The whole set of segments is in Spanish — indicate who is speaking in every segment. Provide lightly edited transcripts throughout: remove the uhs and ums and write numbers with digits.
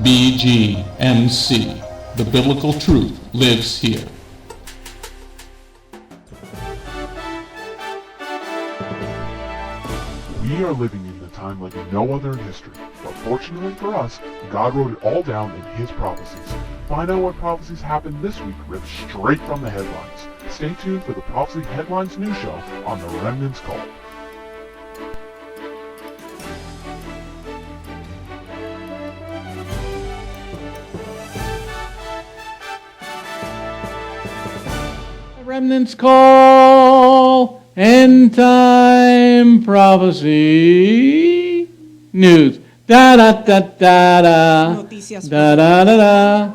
Speaker 1: BGMC. The biblical truth lives here.
Speaker 2: We are living in a time like no other in history, but fortunately for us, God wrote it all down in His prophecies. Find out what prophecies happened this week ripped straight from the headlines. Stay tuned for the Prophecy Headlines news show on the Remnant's Call.
Speaker 3: Remnant's Call, End Time Prophecy News. Da da da da da.
Speaker 4: Noticias.
Speaker 3: Da da da da.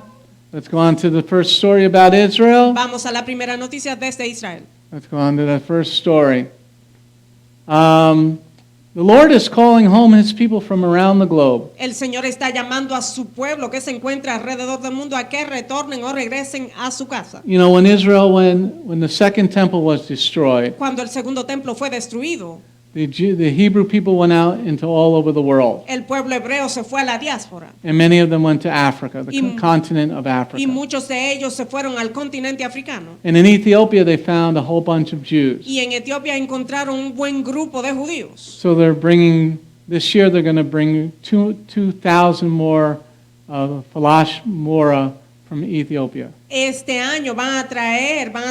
Speaker 3: Let's go on to the first story about Israel.
Speaker 4: Vamos a la primera noticia desde Israel.
Speaker 3: Let's go on to that first story. The Lord is calling home His people from around the globe.
Speaker 4: El Señor está llamando a su pueblo que se encuentra alrededor del mundo a que retornen o regresen a su casa.
Speaker 3: You know, when Israel, when the second temple was destroyed,
Speaker 4: Cuando el segundo templo fue destruido,
Speaker 3: the Hebrew people went out into all over the world.
Speaker 4: el pueblo hebreo se fue a la diáspora.
Speaker 3: And many of them went to Africa, the
Speaker 4: Y-
Speaker 3: continent of Africa.
Speaker 4: Y muchos de ellos se fueron al continente africano.
Speaker 3: And in Ethiopia, they found a whole bunch of Jews.
Speaker 4: Y en Etiopía encontraron un buen grupo de judíos.
Speaker 3: So this year they're going to bring 2,000 more Falash Mora from Ethiopia.
Speaker 4: Este año van a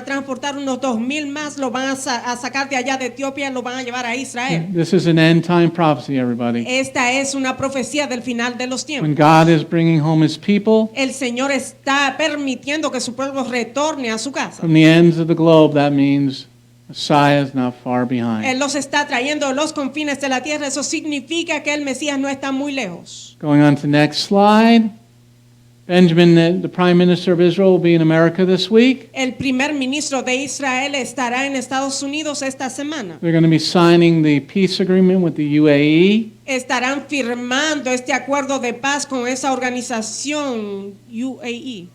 Speaker 4: transportar unos 2,000 más, lo van a sacar de allá de Etiopía, lo van a llevar a Israel.
Speaker 3: This is an end time prophecy, everybody.
Speaker 4: Esta es una profecía del final de los
Speaker 3: When
Speaker 4: tiempos.
Speaker 3: God is bringing home His people
Speaker 4: El Señor está permitiendo que su pueblo retorne a su casa.
Speaker 3: from the ends of the globe, that means Messiah is not far behind.
Speaker 4: Él los está trayendo a los confines de la tierra. Eso significa que el Mesías no está muy lejos.
Speaker 3: Going on to the next slide. Benjamin, the Prime Minister of Israel, will be in America this week.
Speaker 4: El primer ministro de Israel estará en Estados Unidos esta semana.
Speaker 3: They're going to be signing the peace agreement with the UAE.
Speaker 4: Estarán firmando este acuerdo de paz con esa organización UAE.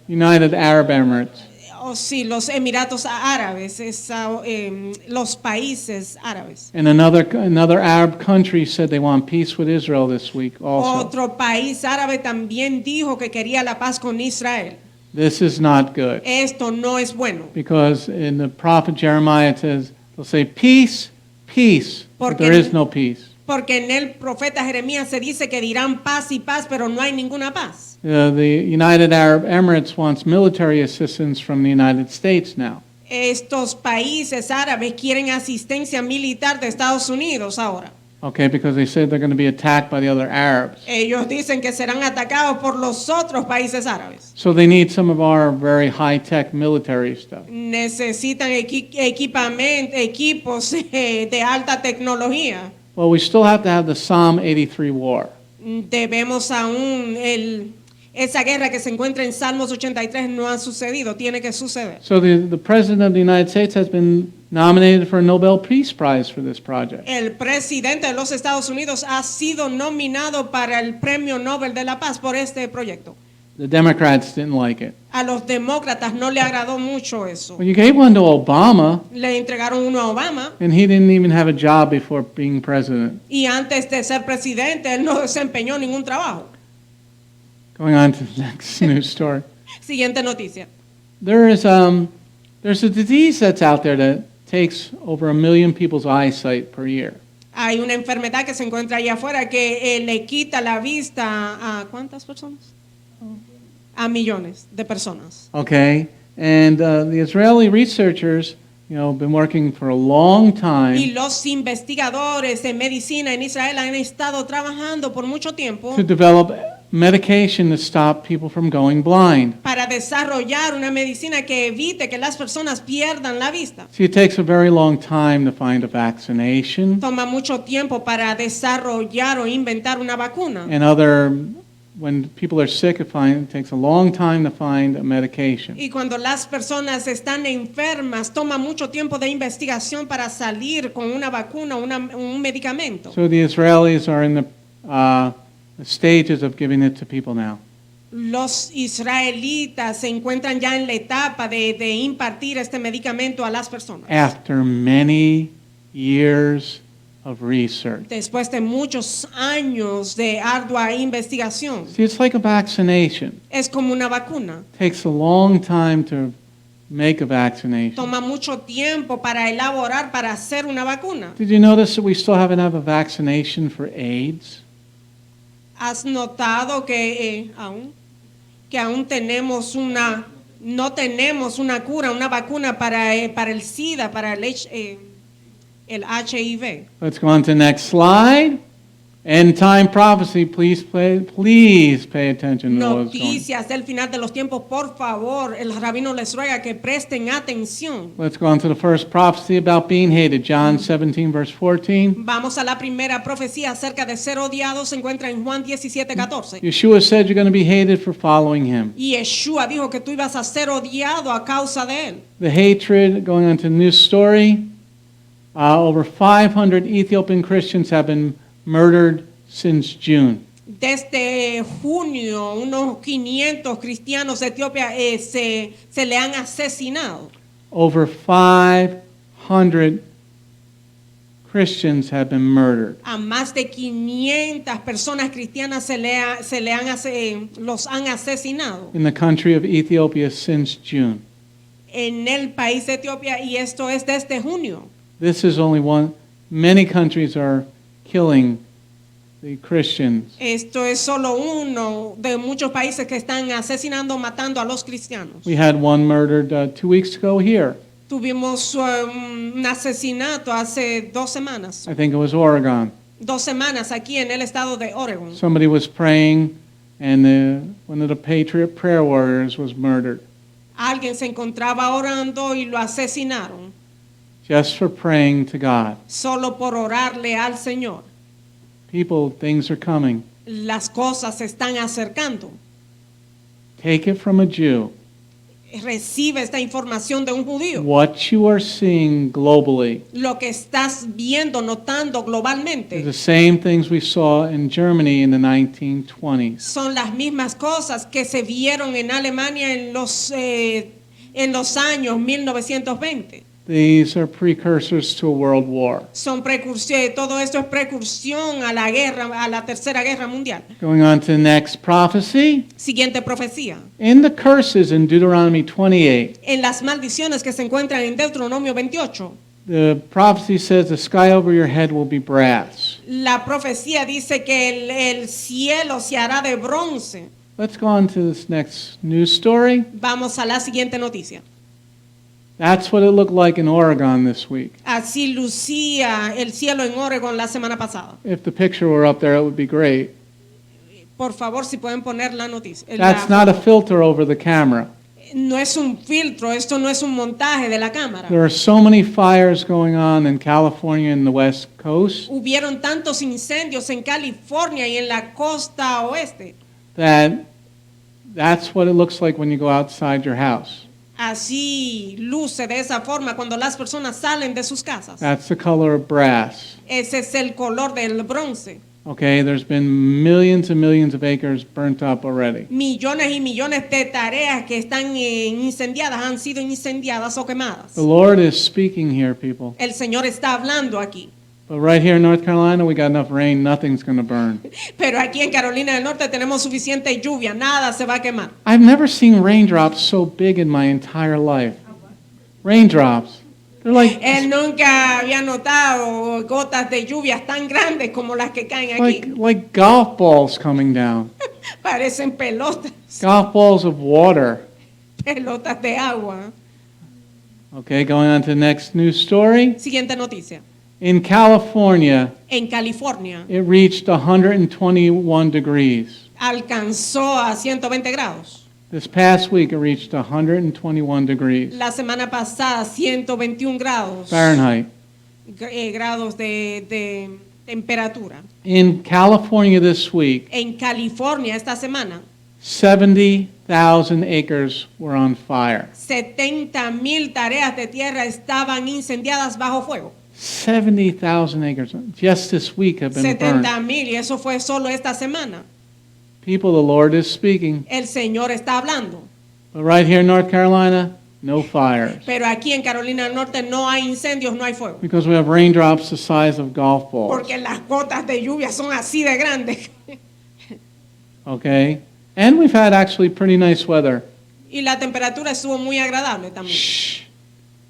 Speaker 3: United Arab Emirates.
Speaker 4: O sí, los Emiratos Árabes, los países árabes.
Speaker 3: And another Arab country said they want peace with Israel this week also.
Speaker 4: Otro país árabe también dijo que quería la paz con Israel.
Speaker 3: This is not good
Speaker 4: Esto no es bueno.
Speaker 3: because in the prophet Jeremiah it says, they'll say peace, peace, but
Speaker 4: Porque-
Speaker 3: there is no peace.
Speaker 4: Porque en el profeta Jeremías se dice que dirán paz y paz, pero no hay ninguna paz.
Speaker 3: The United Arab Emirates wants military assistance from the United States now.
Speaker 4: Estos países árabes quieren asistencia militar de Estados Unidos ahora.
Speaker 3: Okay, because they said they're going to be attacked by the other Arabs.
Speaker 4: Ellos dicen que serán atacados por los otros países árabes.
Speaker 3: So they need some of our very high-tech military stuff.
Speaker 4: Necesitan equipos de alta tecnología.
Speaker 3: Well, we still have to have the Psalm 83 war.
Speaker 4: Debemos aún esa guerra que se encuentra en Salmos 83 no ha sucedido, tiene que suceder.
Speaker 3: So the President of the United States has been nominated for a Nobel Peace Prize for this project.
Speaker 4: El presidente de los Estados Unidos ha sido nominado para el Premio Nobel de la Paz por este proyecto.
Speaker 3: The Democrats didn't like it.
Speaker 4: A los demócratas no le agradó mucho eso.
Speaker 3: Well, you gave one to Obama,
Speaker 4: Le entregaron uno a Obama
Speaker 3: and he didn't even have a job before being president.
Speaker 4: y antes de ser presidente él no desempeñó ningún trabajo.
Speaker 3: Going on to the next news story.
Speaker 4: Siguiente noticia.
Speaker 3: There's a disease that's out there that takes over 1 million people's eyesight per year.
Speaker 4: Hay una enfermedad que se encuentra allá afuera que le quita la vista a ¿cuántas personas? A millones de personas.
Speaker 3: Okay, and the Israeli researchers, been working for a long
Speaker 4: Y
Speaker 3: time
Speaker 4: los investigadores de medicina en Israel han estado trabajando por mucho tiempo
Speaker 3: to develop medication to stop people from going blind.
Speaker 4: para desarrollar una medicina que evite que las personas pierdan la vista.
Speaker 3: See, it takes a very long time to find a vaccination
Speaker 4: Toma mucho tiempo para desarrollar o inventar una vacuna.
Speaker 3: and when people are sick, it takes a long time to find a medication.
Speaker 4: Y cuando las personas están enfermas, toma mucho tiempo de investigación para salir con una vacuna, un medicamento.
Speaker 3: So the Israelis are in the stages of giving it to people now.
Speaker 4: Los israelitas se encuentran ya en la etapa de impartir este medicamento a las personas.
Speaker 3: After many years of research.
Speaker 4: Después de muchos años de ardua investigación.
Speaker 3: See, it's like a vaccination.
Speaker 4: Es como una vacuna.
Speaker 3: It takes a long time to make a vaccination.
Speaker 4: Toma mucho tiempo para elaborar, para hacer una vacuna.
Speaker 3: Did you notice that we still haven't have a vaccination for AIDS?
Speaker 4: ¿Has notado que aún no tenemos una cura, una vacuna para el SIDA, para el HIV?
Speaker 3: Let's go on to the next slide. End time prophecy. Please pay attention to what's going.
Speaker 4: Noticias del final de los tiempos, por favor. El rabino les ruega que presten atención.
Speaker 3: Let's go on to the first prophecy about being hated. John 17, verse 14.
Speaker 4: Vamos a la primera profecía acerca de ser odiados. Se encuentra en Juan 17:14.
Speaker 3: Yeshua said you're going to be hated for following him.
Speaker 4: Y Yeshua dijo que tú ibas a ser odiado a causa de él.
Speaker 3: The hatred, going on to the news story. Over 500 Ethiopian Christians have been murdered since June.
Speaker 4: Desde junio, unos 500 cristianos de Etiopía se le han asesinado.
Speaker 3: Over 500 Christians have been murdered.
Speaker 4: A más de 500 personas cristianas los han asesinado
Speaker 3: In the country of Ethiopia since June.
Speaker 4: en el país de Etiopía, y esto es desde junio.
Speaker 3: This is only one. Many countries are killing the Christians.
Speaker 4: Esto es solo uno de muchos países que están asesinando, matando a los cristianos.
Speaker 3: We had one murdered 2 weeks ago here.
Speaker 4: Tuvimos un asesinato hace 2 semanas.
Speaker 3: I think it was Oregon.
Speaker 4: 2 semanas aquí en el estado de Oregon.
Speaker 3: Somebody was praying and one of the Patriot prayer warriors was murdered
Speaker 4: Alguien se encontraba orando y lo asesinaron
Speaker 3: just for praying to God.
Speaker 4: solo por orarle al Señor.
Speaker 3: People, things are coming.
Speaker 4: Las cosas se están acercando.
Speaker 3: Take it from a Jew.
Speaker 4: Recibe esta información de un judío.
Speaker 3: What you are seeing globally
Speaker 4: Lo que estás viendo, notando
Speaker 3: is
Speaker 4: globalmente,
Speaker 3: the same things we saw in Germany in the 1920s.
Speaker 4: son las mismas cosas que se vieron en Alemania en los años 1920.
Speaker 3: These are precursors to a world war.
Speaker 4: Son todo esto es precursión a la guerra, a la Tercera Guerra Mundial.
Speaker 3: Going on to the next prophecy.
Speaker 4: Siguiente profecía.
Speaker 3: In the curses in Deuteronomy 28,
Speaker 4: En las maldiciones que se encuentran en Deuteronomio 28,
Speaker 3: the prophecy says the sky over your head will be brass.
Speaker 4: la profecía dice que el cielo se hará de bronce.
Speaker 3: Let's go on to this next news story.
Speaker 4: Vamos a la siguiente noticia.
Speaker 3: That's what it looked like in Oregon this week.
Speaker 4: Así lucía el cielo en Oregon la semana pasada.
Speaker 3: If the picture were up there, it would be great.
Speaker 4: Por favor, si pueden poner la noticia.
Speaker 3: That's not a filter over the camera.
Speaker 4: No es un filtro, esto no es un montaje de la cámara.
Speaker 3: There are so many fires going on in California and the West Coast
Speaker 4: Hubieron tantos incendios en California y en la costa oeste.
Speaker 3: that's what it looks like when you go outside your house.
Speaker 4: Así luce de esa forma cuando las personas salen de sus casas.
Speaker 3: That's the color of brass.
Speaker 4: Ese es el color del bronce.
Speaker 3: Okay, there's been millions and millions of acres burnt up already.
Speaker 4: Millones y millones de tareas que están incendiadas, han sido incendiadas o quemadas.
Speaker 3: The Lord is speaking here, people.
Speaker 4: El Señor está hablando aquí.
Speaker 3: But right here in North Carolina, we got enough rain, nothing's going to burn.
Speaker 4: Pero aquí en Carolina del Norte tenemos suficiente lluvia, nada se va a quemar.
Speaker 3: I've never seen raindrops so big in my entire life. Raindrops. They're like
Speaker 4: Él nunca había notado gotas de lluvias tan grandes como las que caen aquí.
Speaker 3: like golf balls coming down.
Speaker 4: Parecen pelotas,
Speaker 3: Golf balls of water.
Speaker 4: pelotas de agua.
Speaker 3: Okay, going on to the next news story.
Speaker 4: Siguiente noticia.
Speaker 3: In California,
Speaker 4: En California
Speaker 3: it reached 121 degrees.
Speaker 4: alcanzó a 120 grados.
Speaker 3: This past week, it reached 121 degrees
Speaker 4: La semana pasada 121 grados.
Speaker 3: Fahrenheit.
Speaker 4: Grados de temperatura.
Speaker 3: In California this week,
Speaker 4: En California esta semana
Speaker 3: 70,000 acres were on fire.
Speaker 4: 70,000 tareas de tierra estaban incendiadas bajo fuego.
Speaker 3: 70,000 acres just this week have been burned.
Speaker 4: 70,000 y eso fue solo esta semana.
Speaker 3: People, the Lord is speaking.
Speaker 4: El Señor está hablando.
Speaker 3: But right here in North Carolina, no fires.
Speaker 4: Pero aquí en Carolina del Norte no hay incendios, no hay fuego.
Speaker 3: Because we have raindrops the size of golf balls.
Speaker 4: Porque las gotas de lluvia son así de grandes.
Speaker 3: Okay? And we've had actually pretty nice weather.
Speaker 4: Y la temperatura estuvo muy agradable también.
Speaker 3: Shh.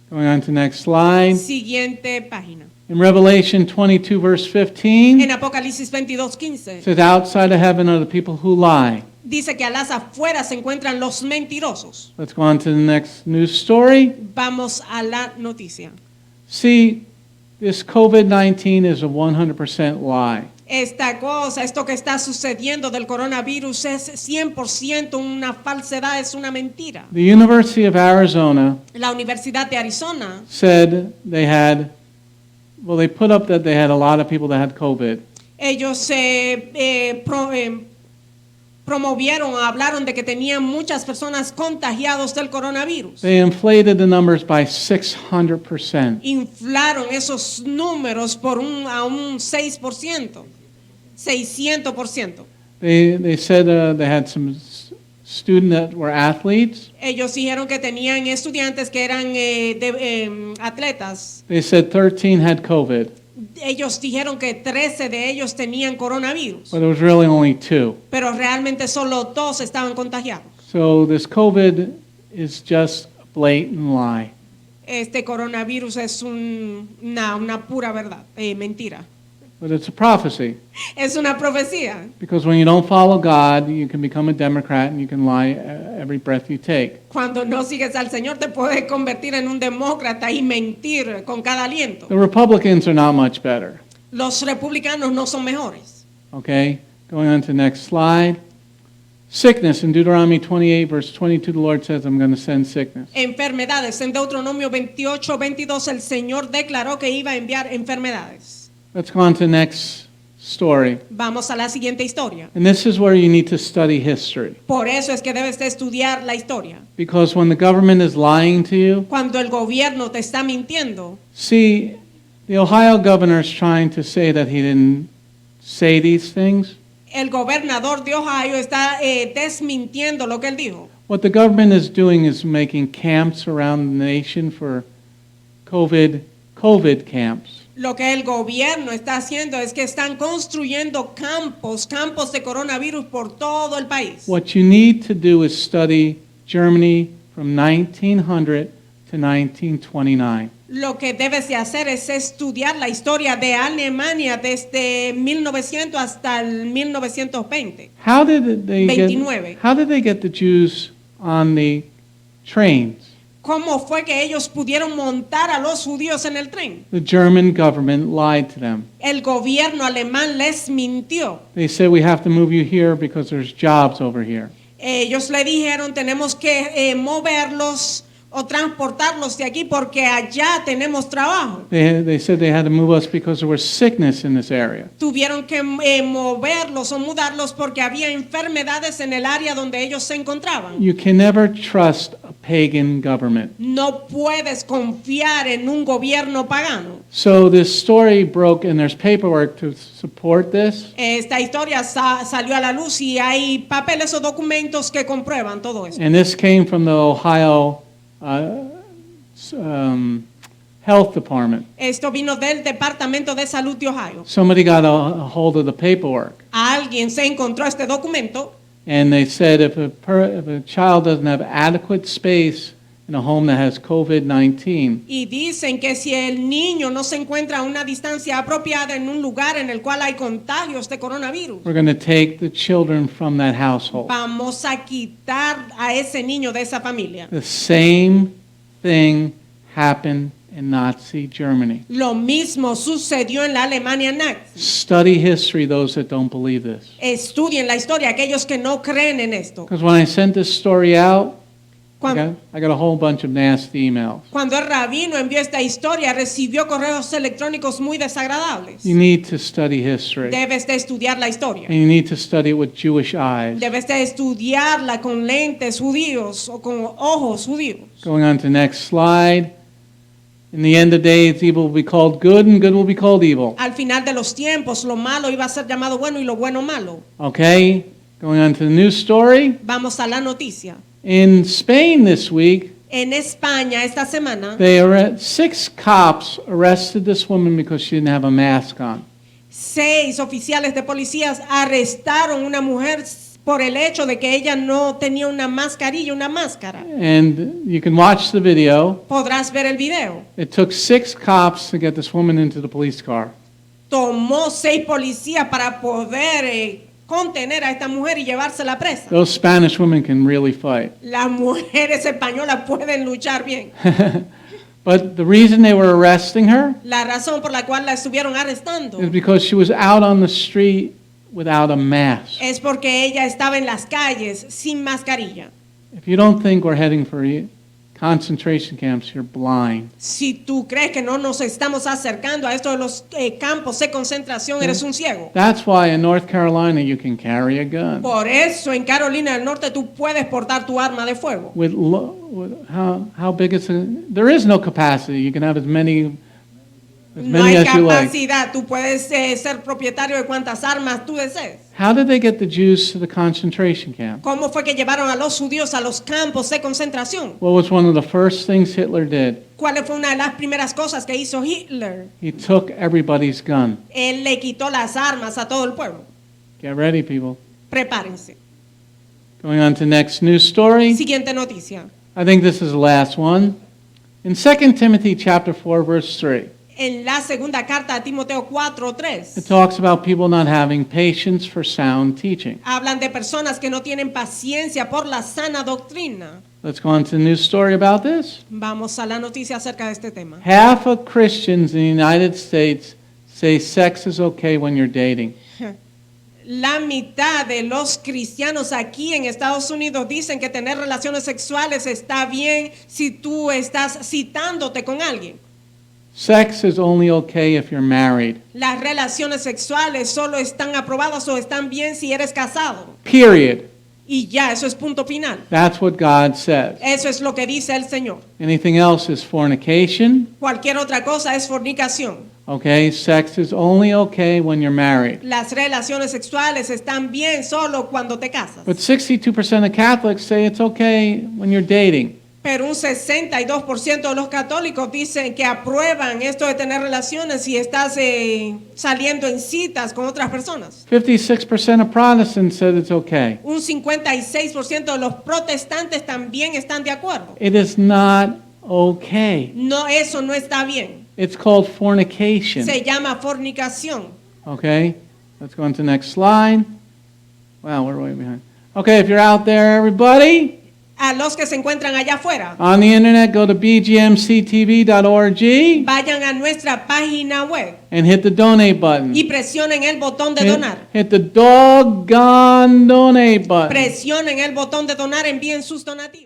Speaker 3: Going on to next slide.
Speaker 4: Siguiente página.
Speaker 3: In Revelation 22, verse
Speaker 4: En
Speaker 3: 15,
Speaker 4: Apocalipsis
Speaker 3: it
Speaker 4: 22:15
Speaker 3: says, outside of heaven are the people who lie.
Speaker 4: dice que a las afueras se encuentran los mentirosos.
Speaker 3: Let's go on to the next news story.
Speaker 4: Vamos a la noticia.
Speaker 3: See, this COVID-19 is a 100% lie.
Speaker 4: Esta cosa, esto que está sucediendo del coronavirus es 100% una falsedad, es una mentira.
Speaker 3: The University of Arizona
Speaker 4: La Universidad de Arizona
Speaker 3: said they had, well, they put up that they had a lot of people that had COVID.
Speaker 4: ellos promovieron, hablaron de que tenían muchas personas contagiados del coronavirus.
Speaker 3: They inflated the numbers by 600%.
Speaker 4: Inflaron esos números a un 6%, 600%.
Speaker 3: They said they had some students that were athletes.
Speaker 4: Ellos dijeron que tenían estudiantes que eran atletas.
Speaker 3: They said 13 had COVID,
Speaker 4: Ellos dijeron que 13 de ellos tenían coronavirus,
Speaker 3: but it was really only 2.
Speaker 4: pero realmente solo 2 estaban contagiados.
Speaker 3: So this COVID is just a blatant lie.
Speaker 4: Este coronavirus es una pura verdad, mentira.
Speaker 3: But it's a prophecy.
Speaker 4: Es una profecía.
Speaker 3: Because when you don't follow God, you can become a Democrat and you can lie every breath you take.
Speaker 4: Cuando no sigues al Señor te puedes convertir en un demócrata y mentir con cada aliento.
Speaker 3: The Republicans are not much better.
Speaker 4: Los republicanos no son mejores.
Speaker 3: Okay? Going on to the next slide. Sickness in Deuteronomy 28, verse 22, the Lord says, I'm going to send sickness.
Speaker 4: Enfermedades. En Deuteronomio 28:22 el Señor declaró que iba a enviar enfermedades.
Speaker 3: Let's go on to the next story.
Speaker 4: Vamos a la siguiente historia.
Speaker 3: And this is where you need to study history.
Speaker 4: Por eso es que debes de estudiar la historia.
Speaker 3: Because when the government is lying to you,
Speaker 4: Cuando el gobierno te está mintiendo,
Speaker 3: see, the Ohio governor is trying to say that he didn't say these things.
Speaker 4: el gobernador de Ohio está desmintiendo lo que él dijo.
Speaker 3: What the government is doing is making camps around the nation for COVID camps.
Speaker 4: Lo que el gobierno está haciendo es que están construyendo campos de coronavirus por todo el país.
Speaker 3: What you need to do is study Germany from 1900 to 1929.
Speaker 4: Lo que debes de hacer es estudiar la historia de Alemania desde 1900 hasta el 1920.
Speaker 3: How did they
Speaker 4: 29.
Speaker 3: how did they get the Jews on the trains?
Speaker 4: ¿Cómo fue que ellos pudieron montar a los judíos en el tren?
Speaker 3: The German government lied to them.
Speaker 4: El gobierno alemán les mintió.
Speaker 3: They said we have to move you here because there's jobs over here.
Speaker 4: Ellos le dijeron tenemos que moverlos o transportarlos de aquí porque allá tenemos trabajo.
Speaker 3: They said they had to move us because there was sickness in this area.
Speaker 4: Tuvieron que moverlos o mudarlos porque había enfermedades en el área donde ellos se encontraban.
Speaker 3: You can never trust a pagan government.
Speaker 4: No puedes confiar en un gobierno pagano.
Speaker 3: So this story broke and there's paperwork to support this.
Speaker 4: Esta historia salió a la luz y hay papeles o documentos que comprueban todo eso.
Speaker 3: And this came from the Ohio Health Department.
Speaker 4: Esto vino del Departamento de Salud de Ohio.
Speaker 3: Somebody got a hold of the paperwork.
Speaker 4: Alguien se encontró este documento
Speaker 3: And they said if a child doesn't have adequate space in a home that has COVID-19,
Speaker 4: y dicen que si el niño no se encuentra a una distancia apropiada en un lugar en el cual hay contagios de coronavirus,
Speaker 3: we're going to take the children from that household.
Speaker 4: vamos a quitar a ese niño de esa familia.
Speaker 3: The same thing happened in Nazi Germany.
Speaker 4: Lo mismo sucedió en la Alemania nazi.
Speaker 3: Study history, those that don't believe this.
Speaker 4: Estudien la historia, aquellos que no creen en esto.
Speaker 3: Because when I sent this story out,
Speaker 4: Cuando,
Speaker 3: I got a whole bunch of nasty emails.
Speaker 4: cuando el rabino envió esta historia, recibió correos electrónicos muy desagradables.
Speaker 3: You need to study history.
Speaker 4: Debes de estudiar la historia.
Speaker 3: And you need to study it with Jewish eyes.
Speaker 4: Debes de estudiarla con lentes judíos o con ojos judíos.
Speaker 3: Going on to the next slide. In the end of days, evil will be called good and good will be called evil.
Speaker 4: Al final de los tiempos, lo malo iba a ser llamado bueno y lo bueno malo.
Speaker 3: Okay? Going on to the news story.
Speaker 4: Vamos a la noticia.
Speaker 3: In Spain this week,
Speaker 4: En España esta semana,
Speaker 3: 6 cops arrested this woman because she didn't have a mask on.
Speaker 4: 6 oficiales de policías arrestaron a una mujer por el hecho de que ella no tenía una mascarilla, una máscara.
Speaker 3: And you can watch the video.
Speaker 4: Podrás ver el video.
Speaker 3: It took 6 cops to get this woman into the police car.
Speaker 4: Tomó 6 policías para poder contener a esta mujer y llevársela presa.
Speaker 3: Those Spanish women can really fight.
Speaker 4: Las mujeres españolas pueden luchar bien.
Speaker 3: But the reason they were arresting her
Speaker 4: La razón por la cual la estuvieron arrestando
Speaker 3: is because she was out on the street without a mask.
Speaker 4: es porque ella estaba en las calles sin mascarilla.
Speaker 3: If you don't think we're heading for concentration camps, you're blind.
Speaker 4: Si tú crees que no nos estamos acercando a esto de los campos de concentración, eres un ciego.
Speaker 3: That's why in North Carolina you can carry a gun.
Speaker 4: Por eso en Carolina del Norte tú puedes portar tu arma de fuego.
Speaker 3: With how big is it? There is no capacity. You can have as many
Speaker 4: No hay
Speaker 3: as you like.
Speaker 4: capacidad, tú puedes ser propietario de cuantas armas tú desees.
Speaker 3: How did they get the Jews to the concentration camp?
Speaker 4: ¿Cómo fue que llevaron a los judíos a los campos de concentración?
Speaker 3: What was one of the first things Hitler did?
Speaker 4: ¿Cuál fue una de las primeras cosas que hizo Hitler?
Speaker 3: He took everybody's gun.
Speaker 4: Él le quitó las armas a todo el pueblo.
Speaker 3: Get ready, people.
Speaker 4: Prepárense.
Speaker 3: Going on to next news story.
Speaker 4: Siguiente noticia.
Speaker 3: I think this is the last one. In 2 Timothy chapter 4 verse 3.
Speaker 4: En la segunda carta a Timoteo 4:3
Speaker 3: It talks about people not having patience for sound teaching.
Speaker 4: hablan de personas que no tienen paciencia por la sana doctrina.
Speaker 3: Let's go on to the news story about this.
Speaker 4: Vamos a la noticia acerca de este tema.
Speaker 3: Half of Christians in the United States say sex is okay when you're dating.
Speaker 4: La mitad de los cristianos aquí en Estados Unidos dicen que tener relaciones sexuales está bien si tú estás citándote con alguien.
Speaker 3: Sex is only okay if you're married.
Speaker 4: Las relaciones sexuales solo están aprobadas o están bien si eres casado.
Speaker 3: Period.
Speaker 4: Y ya, eso es punto final.
Speaker 3: That's what God says.
Speaker 4: Eso es lo que dice el Señor.
Speaker 3: Anything else is fornication.
Speaker 4: Cualquier otra cosa es fornicación.
Speaker 3: Okay, sex is only okay when you're married.
Speaker 4: Las relaciones sexuales están bien solo cuando te casas.
Speaker 3: But 62% of Catholics say it's okay when you're dating.
Speaker 4: Pero un 62% de los católicos dicen que aprueban esto de tener relaciones si estás saliendo en citas con otras personas.
Speaker 3: 56% of Protestants said it's okay.
Speaker 4: Un 56% de los protestantes también están de acuerdo.
Speaker 3: It is not okay.
Speaker 4: No, eso no está bien.
Speaker 3: It's called fornication.
Speaker 4: Se llama fornicación.
Speaker 3: Okay, let's go on to the next slide. Wow, we're way behind. Okay, if you're out there, everybody,
Speaker 4: A los que se encuentran allá afuera,
Speaker 3: on the internet, go to bgmctv.org
Speaker 4: vayan a nuestra página web
Speaker 3: and hit the donate button.
Speaker 4: y presionen el botón de donar.
Speaker 3: Hit the doggone donate button.
Speaker 4: Presionen el botón de donar, envíen sus donativos.